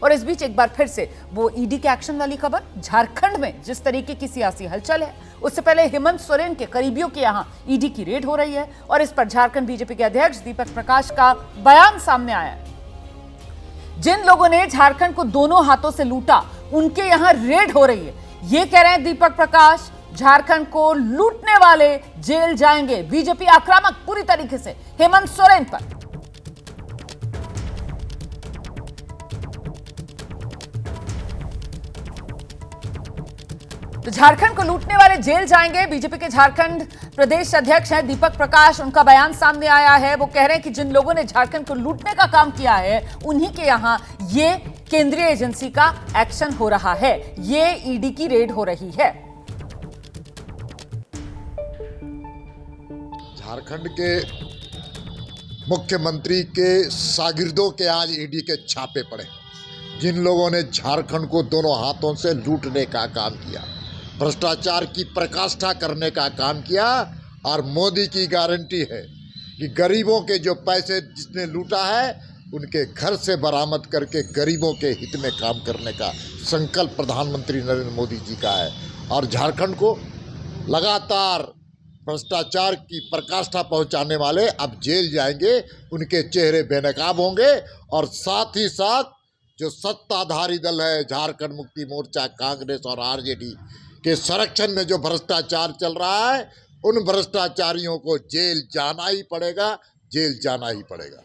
और इस बीच एक बार फिर से वो ईडी के एक्शन वाली खबर। झारखंड में जिस तरीके की सियासी हलचल है, उससे पहले हेमंत सोरेन के करीबियों के यहां ईडी की रेड हो रही है और इस पर झारखंड बीजेपी के अध्यक्ष दीपक प्रकाश का बयान सामने आया है। जिन लोगों ने झारखंड को दोनों हाथों से लूटा, उनके यहां रेड हो रही है। ये कह रहे हैं दीपक प्रकाश, झारखंड को लूटने वाले जेल जाएंगे। बीजेपी आक्रामक पूरी तरीके से हेमंत सोरेन पर। तो झारखंड को लूटने वाले जेल जाएंगे। बीजेपी के झारखंड प्रदेश अध्यक्ष हैं दीपक प्रकाश, उनका बयान सामने आया है। वो कह रहे हैं कि जिन लोगों ने झारखंड को लूटने का काम किया है, उन्हीं के यहां ये केंद्रीय एजेंसी का एक्शन हो रहा है, ये ईडी की रेड हो रही है। झारखंड के मुख्यमंत्री के शागिर्दों के आज ईडी के छापे पड़े। जिन लोगों ने झारखंड को दोनों हाथों से लूटने का काम किया, भ्रष्टाचार की पराकाष्ठा करने का काम किया, और मोदी की गारंटी है कि गरीबों के जो पैसे जिसने लूटा है, उनके घर से बरामद करके गरीबों के हित में काम करने का संकल्प प्रधानमंत्री नरेंद्र मोदी जी का है। और झारखंड को लगातार भ्रष्टाचार की पराकाष्ठा पहुंचाने वाले अब जेल जाएंगे, उनके चेहरे बेनकाब होंगे। और साथ ही साथ जो सत्ताधारी दल है, झारखंड मुक्ति मोर्चा, कांग्रेस और आरजेडी के संरक्षण में जो भ्रष्टाचार चल रहा है, उन भ्रष्टाचारियों को जेल जाना ही पड़ेगा, जेल जाना ही पड़ेगा।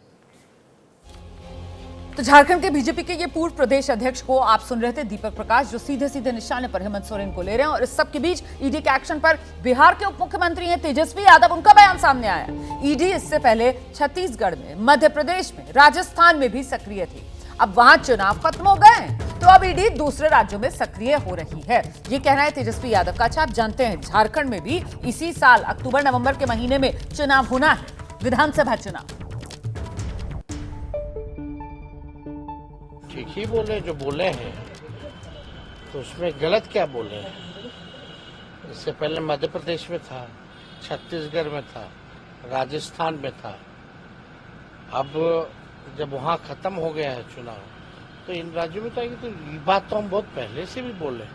तो झारखंड के बीजेपी के ये पूर्व प्रदेश अध्यक्ष को आप सुन रहे थे, दीपक प्रकाश, जो सीधे सीधे निशाने पर हेमंत सोरेन को ले रहे हैं। और इस सब के बीच ईडी के एक्शन पर बिहार के उप मुख्यमंत्री हैं तेजस्वी यादव, उनका बयान सामने आया। ईडी इससे पहले छत्तीसगढ़ में, मध्य प्रदेश में, राजस्थान में भी सक्रिय थी। अब वहां चुनाव खत्म हो गए, तो अब ईडी दूसरे राज्यों में सक्रिय हो रही है, ये कहना है तेजस्वी यादव का। अच्छा, आप जानते हैं झारखंड में भी इसी साल अक्टूबर नवंबर के महीने में चुनाव होना है, विधानसभा चुनाव। ठीक ही बोले जो बोले हैं, तो उसमें गलत क्या बोले हैं। इससे पहले मध्य प्रदेश में था, छत्तीसगढ़ में था, राजस्थान में था। अब जब वहाँ खत्म हो गया है चुनाव, तो इन राज्यों में तो आएगी। तो ये बात तो हम बहुत पहले से भी बोले।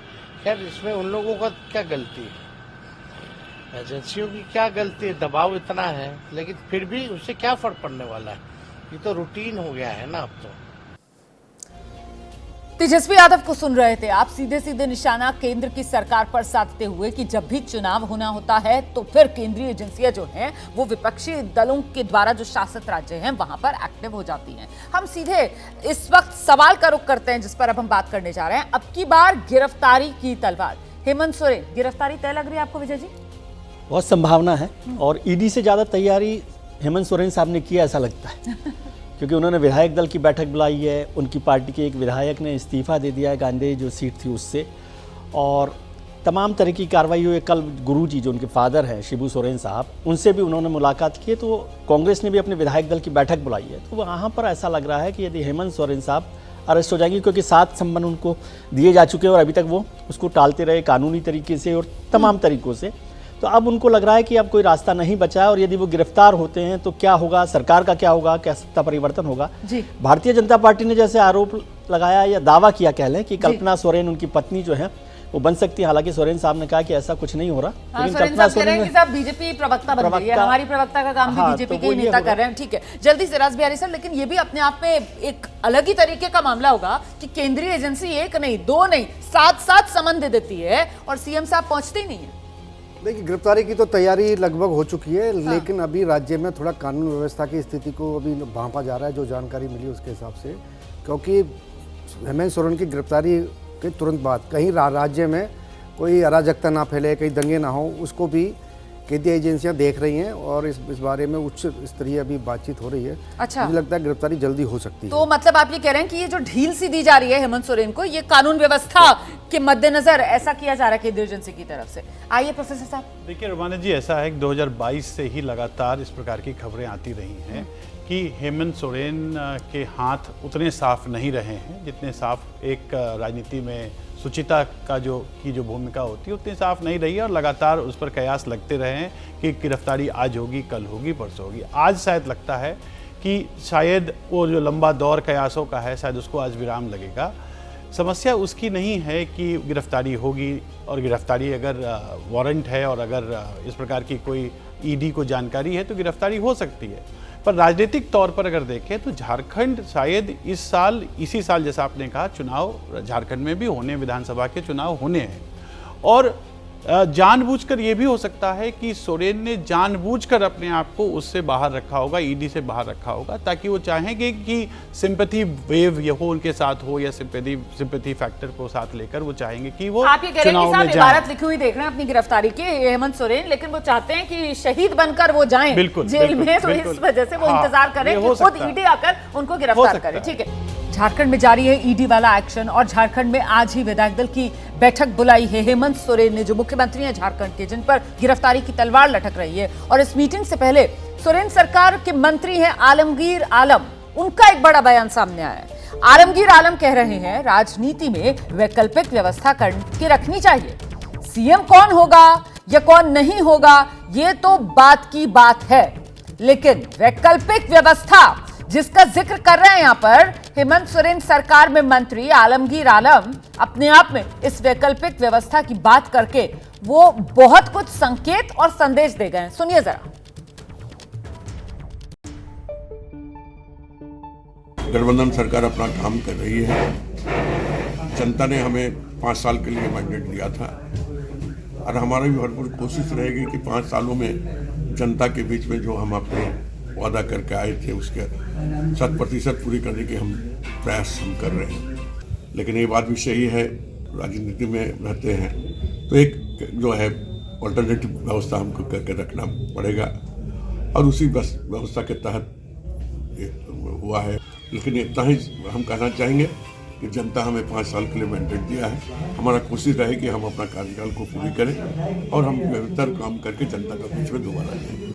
खैर, इसमें उन लोगों का क्या गलती है, एजेंसियों की क्या गलती है, दबाव इतना है, लेकिन फिर भी उससे क्या फर्क पड़ने वाला है। ये तो रूटीन हो गया है ना अब तो। तेजस्वी यादव को सुन रहे थे आप, सीधे सीधे निशाना केंद्र की सरकार पर साधते हुए कि जब भी चुनाव होना होता है, तो फिर केंद्रीय एजेंसियां जो हैं, वो विपक्षी दलों के द्वारा जो शासित राज्य हैं, वहां पर एक्टिव हो जाती हैं। हम सीधे इस वक्त सवाल का रुख करते हैं, जिस पर अब हम बात करने जा रहे हैं। अब की बार गिरफ्तारी की तलवार, हेमंत सोरेन, गिरफ्तारी तय लग रही है आपको विजय जी? बहुत संभावना है, और ईडी से ज्यादा तैयारी हेमंत सोरेन साहब ने किया ऐसा लगता है। क्योंकि उन्होंने विधायक दल की बैठक बुलाई है, उनकी पार्टी के एक विधायक ने इस्तीफा दे दिया है, गांधी जो सीट थी उससे, और तमाम तरह की कार्रवाई हुई। कल गुरुजी जो उनके फादर हैं शिबू सोरेन साहब, उनसे भी उन्होंने मुलाकात की है। तो कांग्रेस ने भी अपने विधायक दल की बैठक बुलाई है। तो वहाँ पर ऐसा लग रहा है कि यदि हेमंत सोरेन साहब अरेस्ट हो जाएंगे, क्योंकि 7 सम्मन उनको दिए जा चुके हैं और अभी तक वो उसको टालते रहे कानूनी तरीके से और तमाम तरीक़ों से। तो अब उनको लग रहा है कि अब कोई रास्ता नहीं बचा है, और यदि वो गिरफ्तार होते हैं तो क्या होगा, सरकार का क्या होगा, क्या सत्ता परिवर्तन होगा। भारतीय जनता पार्टी ने जैसे आरोप लगाया या दावा किया, कह लें कि कल्पना सोरेन उनकी पत्नी जो है वो बन सकती है। हालांकि सोरेन साहब ने कहा कि ऐसा कुछ नहीं हो रहा। लेकिन कल्पना सोरेन बीजेपी प्रवक्ता बन गई है, हमारी प्रवक्ता का काम भी बीजेपी के नेता कर रहे हैं। ठीक है, जल्दी से राज बिहारी सर, लेकिन ये भी अपने आप में एक अलग ही तरीके का मामला होगा कि केंद्रीय एजेंसी एक नहीं, दो नहीं, 7 समन दे देती है और सीएम साहब पहुंचते ही नहीं है। देखिए, गिरफ्तारी की तो तैयारी लगभग हो चुकी है, लेकिन अभी राज्य में थोड़ा कानून व्यवस्था की स्थिति को अभी भांपा जा रहा है, जो जानकारी मिली उसके हिसाब से। क्योंकि हेमंत सोरेन की गिरफ्तारी के तुरंत बाद कहीं राज्य में कोई अराजकता ना फैले, कहीं दंगे ना हो, उसको भी केंद्रीय एजेंसियां देख रही हैं, और इस बारे में उच्च स्तरीय अभी बातचीत हो रही है। अच्छा, मुझे लगता है गिरफ्तारी जल्दी हो सकती है। तो मतलब आप ये कह रहे हैं कि ये जो ढील सी दी जा रही है हेमंत सोरेन को, ये कानून व्यवस्था के मद्देनजर ऐसा किया जा रहा है केंद्रीय एजेंसी की तरफ से। आइए प्रोफेसर साहब। देखिए रुमाना जी, ऐसा है कि 2022 से ही लगातार इस प्रकार की खबरें आती रही हैं कि हेमंत सोरेन के हाथ उतने साफ नहीं रहे हैं जितने साफ एक राजनीति में सुचिता का जो भूमिका होती है उतनी साफ नहीं रही है, और लगातार उस पर कयास लगते रहे हैं कि गिरफ्तारी आज होगी, कल होगी, परसों होगी। आज शायद लगता है कि शायद वो जो लंबा दौर कयासों का है शायद उसको आज विराम लगेगा। समस्या उसकी नहीं है कि गिरफ्तारी होगी, और गिरफ्तारी अगर वारंट है और अगर इस प्रकार की कोई ईडी को जानकारी है तो गिरफ्तारी हो सकती है। पर राजनीतिक तौर पर अगर देखें तो झारखंड शायद इसी साल जैसा आपने कहा चुनाव झारखंड में भी होने, विधानसभा के चुनाव होने हैं, और जानबूझकर ये भी हो सकता है कि सोरेन ने जानबूझकर अपने आप को उससे बाहर रखा होगा, ईडी से बाहर रखा होगा, ताकि वो चाहेंगे कि सिंपैथी वेव ये हो उनके साथ हो, या सिंपैथी फैक्टर को साथ लेकर वो चाहेंगे कि वो आप ये कह रहे हैं कि चुनाव साहब में जाएं। इबारत लिखी हुई देख रहे हैं अपनी गिरफ्तारी की हेमंत सोरेन, लेकिन वो चाहते हैं कि शहीद बनकर वो जाएं बिल्कुल, जेल में, तो बिल्कुल। इस वजह से वो हाँ, इंतजार करें ये कि हो खुद सकता है। ईडी आकर उनको गिरफ्तार सकता करे। है। ठीक है, झारखंड में जारी है ईडी वाला एक्शन, और झारखंड में आज ही विधायक दल की बैठक बुलाई है हेमंत सोरेन ने, जो मुख्यमंत्री हैं झारखंड के, जिन पर गिरफ्तारी की तलवार लटक रही है। और इस मीटिंग से पहले सोरेन सरकार के मंत्री हैं आलमगीर आलम, उनका एक बड़ा बयान सामने आया है। आलमगीर आलम कह रहे हैं राजनीति में वैकल्पिक व्यवस्था करके रखनी चाहिए। सीएम कौन होगा या कौन नहीं होगा ये तो बात की बात है, लेकिन वैकल्पिक व्यवस्था जिसका जिक्र कर रहे हैं यहां पर हेमंत सोरेन सरकार में मंत्री आलमगीर आलम, अपने आप में इस वैकल्पिक व्यवस्था की बात करके वो बहुत कुछ संकेत और संदेश दे गए। सुनिए जरा। गठबंधन सरकार अपना काम कर रही है। जनता ने हमें 5 साल के लिए मैंडेट दिया था, और हमारी भी भरपूर कोशिश रहेगी कि 5 सालों में जनता के बीच में जो हम अपने वादा करके आए थे उसके 100% पूरी करने के प्रयास हम कर रहे हैं। लेकिन ये बात भी सही है, राजनीति में रहते हैं तो एक जो है ऑल्टरनेटिव व्यवस्था हमको करके रखना पड़ेगा, और उसी व्यवस्था के तहत हुआ है। लेकिन इतना ही हम कहना चाहेंगे कि जनता हमें 5 साल के लिए मैंडेट दिया है, हमारा कोशिश रहे कि हम अपना कार्यकाल को पूरी करें और हम बेहतर काम करके जनता के बीच में दोबारा जाएं।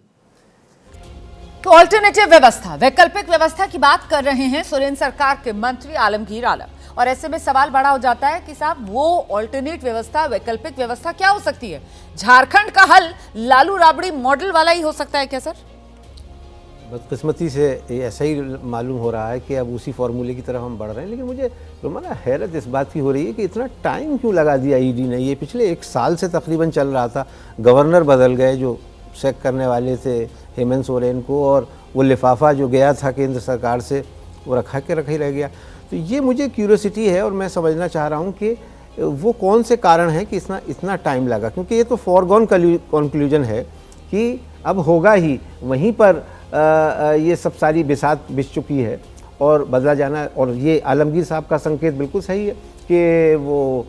तो ऑल्टरनेटिव व्यवस्था, वैकल्पिक व्यवस्था की बात कर रहे हैं सोरेन सरकार के मंत्री आलमगीर आलम, और ऐसे में सवाल बड़ा हो जाता है कि साहब वो ऑल्टरनेट व्यवस्था, वैकल्पिक व्यवस्था क्या हो सकती है? झारखंड का हल लालू राबड़ी मॉडल वाला ही हो सकता है क्या सर? बदकिस्मती से ये ऐसा ही मालूम हो रहा है कि अब उसी फॉर्मूले की तरफ हम बढ़ रहे हैं। लेकिन मुझे रोमाना हैरत इस बात की हो रही है कि इतना टाइम क्यों लगा दिया ईडी ने। ये पिछले 1 साल से तकरीबन चल रहा था, गवर्नर बदल गए जो चेक करने वाले थे हेमंत सोरेन को, और वो लिफाफा जो गया था केंद्र सरकार से वो रखा ही रह गया। तो ये मुझे क्यूरियोसिटी है, और मैं समझना चाह रहा हूँ कि वो कौन से कारण हैं कि इतना टाइम लगा, क्योंकि ये तो फॉरगॉन कंक्लूजन है कि अब होगा ही, वहीं पर ये सब सारी बिसात बिछ चुकी है और बदला जाना। और ये आलमगीर साहब का संकेत बिल्कुल सही है कि वो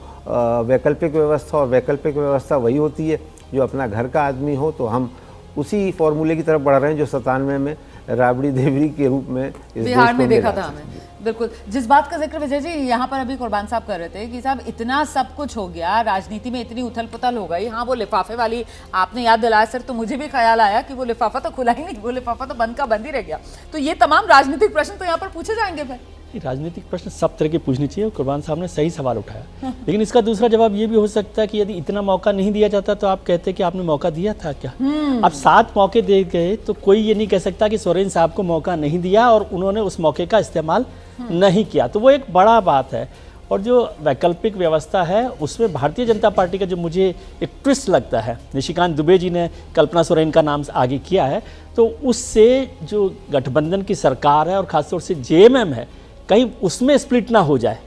वैकल्पिक व्यवस्था, और वैकल्पिक व्यवस्था वही होती है जो अपना घर का आदमी हो। तो हम उसी फॉर्मूले की तरफ बढ़ रहे हैं जो 97 में राबड़ी देवरी के रूप में इस बिहार में देखा था हमें। बिल्कुल, जिस बात का जिक्र विजय जी यहाँ पर अभी कुर्बान साहब कर रहे थे कि साहब इतना सब कुछ हो गया, राजनीति में इतनी उथल पुथल हो गई। हाँ, वो लिफाफे वाली आपने याद दिलाया सर, तो मुझे भी ख्याल आया कि वो लिफाफा तो खुला ही नहीं, वो लिफाफा तो बंद का बंद ही रह गया। तो ये तमाम राजनीतिक प्रश्न तो यहाँ पर पूछे जाएंगे फिर। राजनीतिक प्रश्न सब तरह के पूछने चाहिए, और कुर्बान साहब ने सही सवाल उठाया। लेकिन इसका दूसरा जवाब ये भी हो सकता है कि यदि इतना मौका नहीं दिया जाता तो आप कहते कि आपने मौका दिया था क्या? अब 7 मौके दे गए तो कोई ये नहीं कह सकता कि सोरेन साहब को मौका नहीं दिया और उन्होंने उस मौके का इस्तेमाल नहीं किया। तो वो एक बड़ा बात है। और जो वैकल्पिक व्यवस्था है उसमें भारतीय जनता पार्टी का जो मुझे एक ट्विस्ट लगता है, निशिकांत दुबे जी ने कल्पना सोरेन का नाम आगे किया है, तो उससे जो गठबंधन की सरकार है और खासतौर से जेएमएम है, कहीं उसमें स्प्लिट ना हो जाए।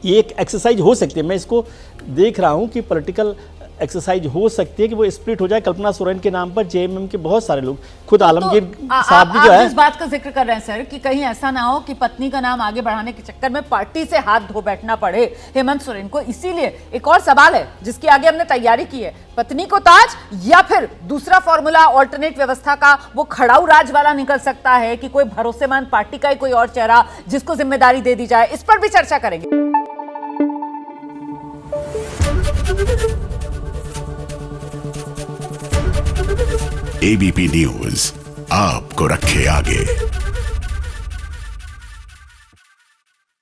ये एक एक्सरसाइज हो सकती है, मैं इसको देख रहा हूँ कि पॉलिटिकल एक्सरसाइज हो सकती है कि वो स्प्लिट हो जाए कल्पना सोरेन के नाम पर। जेएमएम के बहुत सारे लोग, खुद आलमगीर साहब भी जो है, इस बात का जिक्र कर रहे हैं सर कि कहीं ऐसा ना हो कि पत्नी का नाम आगे बढ़ाने के चक्कर में पार्टी से हाथ धो बैठना पड़े हेमंत सोरेन को। इसीलिए एक और सवाल है जिसकी आगे हमने तैयारी की है, पत्नी को ताज या फिर दूसरा फॉर्मूला ऑल्टरनेट व्यवस्था का वो खड़ाऊ राज वाला निकल सकता है कि कोई भरोसेमंद पार्टी का ही कोई और चेहरा जिसको जिम्मेदारी दे दी जाए। इस पर भी चर्चा करेंगे। एबीपी न्यूज आपको रखे आगे।